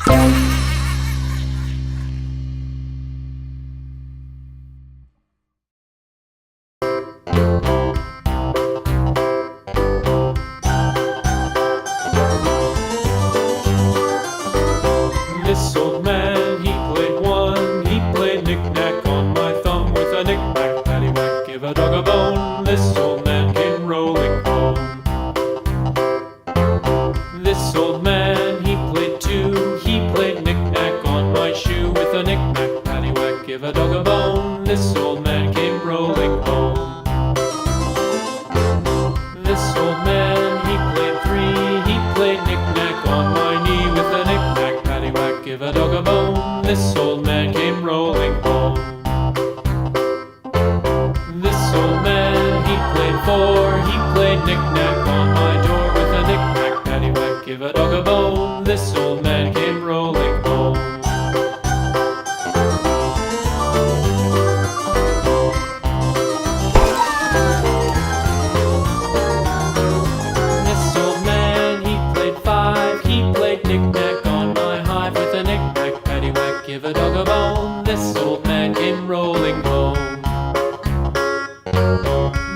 This old man, he played one. He played knick-knack on my thumb with a knick-knack, paddywhack, give a dog a bone. This old man came rolling home. This old man, he played two. He played knick-knack on my shoe with a knick-knack, paddywhack, give a dog a bone. This old man came rolling home. This old man, he played three. He played knick-knack on my knee with a knick-knack, paddywhack, give a dog a bone. This old man came rolling home. This old man, he played four. He played knick-knack on my door with a knick-knack, paddywhack, give a dog a bone. This old man came rolling home. This old man, he played five. He played knick-knack on my hive with a knick-knack, paddywhack, give a dog a bone. This old man came rolling home.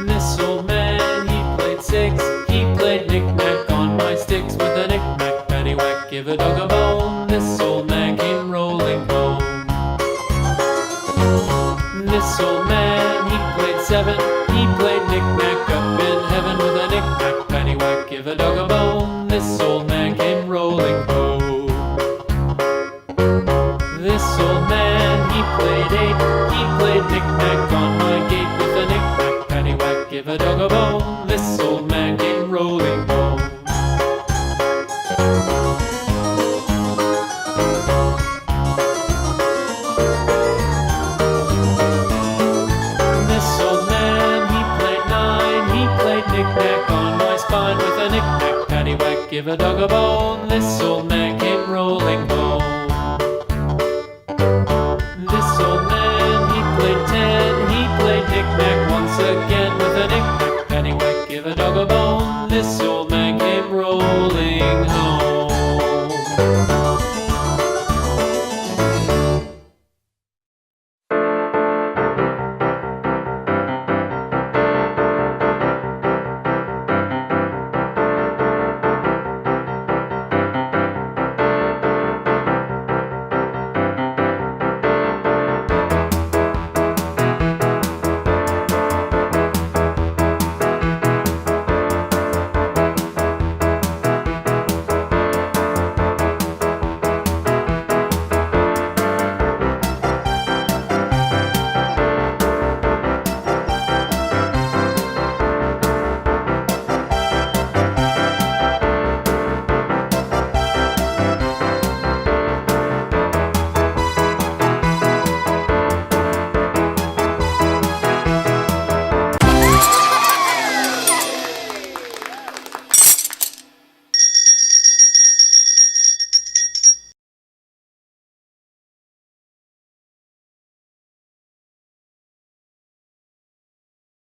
This old man, he played six. He played knick-knack on my sticks with a knick-knack, paddywhack, give a dog a bone. This old man came rolling home. This old man, he played seven. He played knick-knack up in heaven with a knick-knack, paddywhack, give a dog a bone. This old man came rolling home. This old man, he played eight. He played knick-knack on my gate with a knick-knack, paddywhack, give a dog a bone. This old man came rolling home. This old man, he played nine. He played knick-knack on my spine with a knick-knack, paddywhack, give a dog a bone. This old man